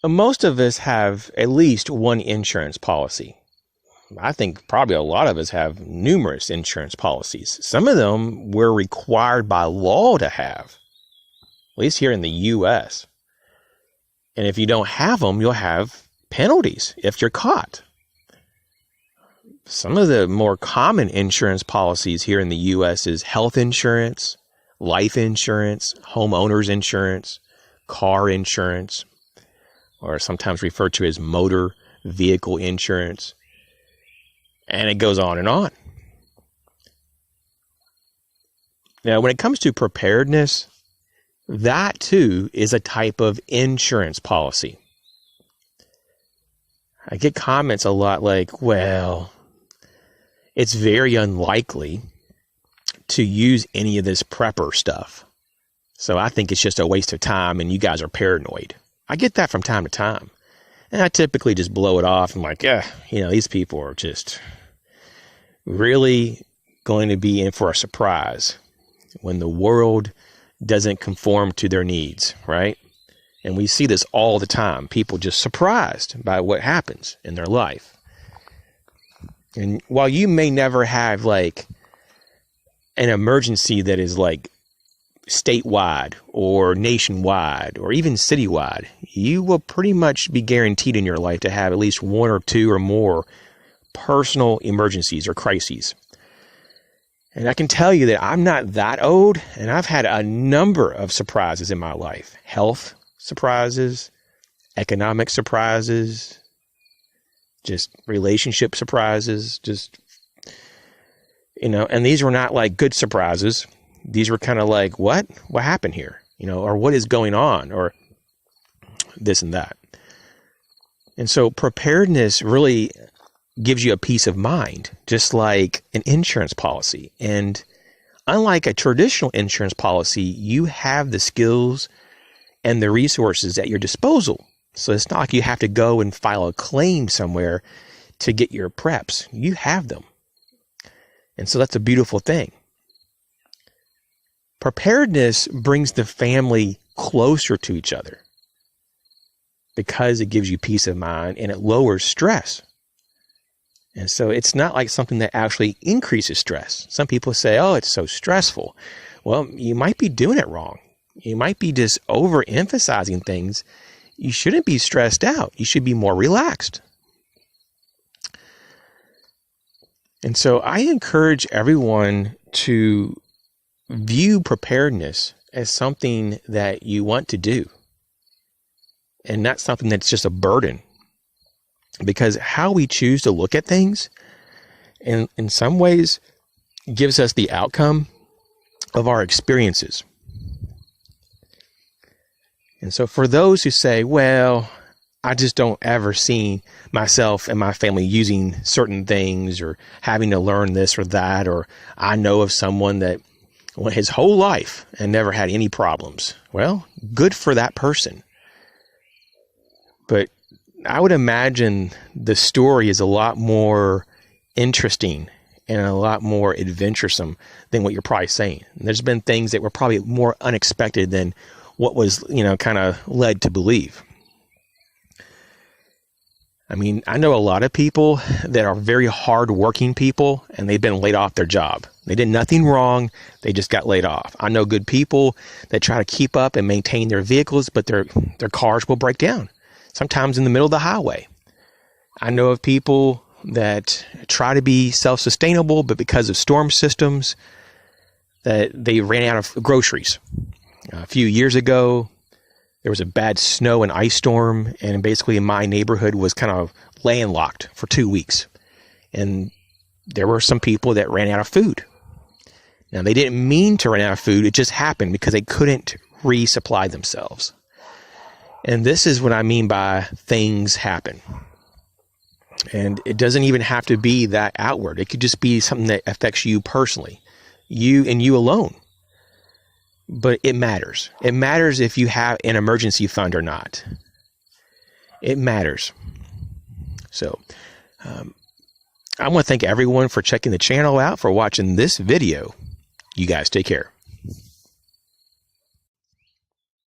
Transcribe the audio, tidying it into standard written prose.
most of us have at least one insurance policy. I think probably a lot of us have numerous insurance policies. Some of them we're required by law to have, at least here in the U.S. And if you don't have them, you'll have penalties if you're caught. Some of the more common insurance policies here in the U.S. is health insurance, life insurance, homeowners insurance, car insurance, or sometimes referred to as motor vehicle insurance. And it goes on and on. Now, when it comes to preparedness, that too is a type of insurance policy. I get comments a lot like, well, it's very unlikely to use any of this prepper stuff. So I think it's just a waste of time and you guys are paranoid. I get that from time to time. And I typically just blow it off. I'm like, these people are just really going to be in for a surprise when the world doesn't conform to their needs, right? And we see this all the time. People just surprised by what happens in their life. And while you may never have like an emergency that is like statewide or nationwide or even citywide, you will pretty much be guaranteed in your life to have at least one or two or more personal emergencies or crises. And I can tell you that I'm not that old, and I've had a number of surprises in my life. Health surprises, economic surprises, just relationship surprises, and these were not like good surprises. These were kind of like, what happened here? Or what is going on, or this and that. And so preparedness really gives you a peace of mind, just like an insurance policy. And unlike a traditional insurance policy, you have the skills and the resources at your disposal. So it's not like you have to go and file a claim somewhere to get your preps. You have them. And so that's a beautiful thing. Preparedness brings the family closer to each other because it gives you peace of mind and it lowers stress. And so it's not like something that actually increases stress. Some people say, oh, it's so stressful. Well, you might be doing it wrong. You might be just overemphasizing things. You shouldn't be stressed out. You should be more relaxed. And so I encourage everyone to view preparedness as something that you want to do and not something that's just a burden. Because how we choose to look at things in some ways gives us the outcome of our experiences. And so for those who say, well, I just don't ever see myself and my family using certain things or having to learn this or that, or I know of someone that went his whole life and never had any problems. Well, good for that person. But I would imagine the story is a lot more interesting and a lot more adventuresome than what you're probably saying. And there's been things that were probably more unexpected than what was, kind of led to believe. I mean, I know a lot of people that are very hardworking people and they've been laid off their job. They did nothing wrong. They just got laid off. I know good people that try to keep up and maintain their vehicles, but their cars will break down, sometimes in the middle of the highway. I know of people that try to be self-sustainable, but because of storm systems, that they ran out of groceries. A few years ago, there was a bad snow and ice storm, and basically my neighborhood was kind of landlocked for 2 weeks. And there were some people that ran out of food. Now, they didn't mean to run out of food. It just happened because they couldn't resupply themselves. And this is what I mean by things happen. And it doesn't even have to be that outward. It could just be something that affects you personally, you and you alone. But it matters. It matters if you have an emergency fund or not. It matters. So, I want to thank everyone for checking the channel out, for watching this video. You guys take care.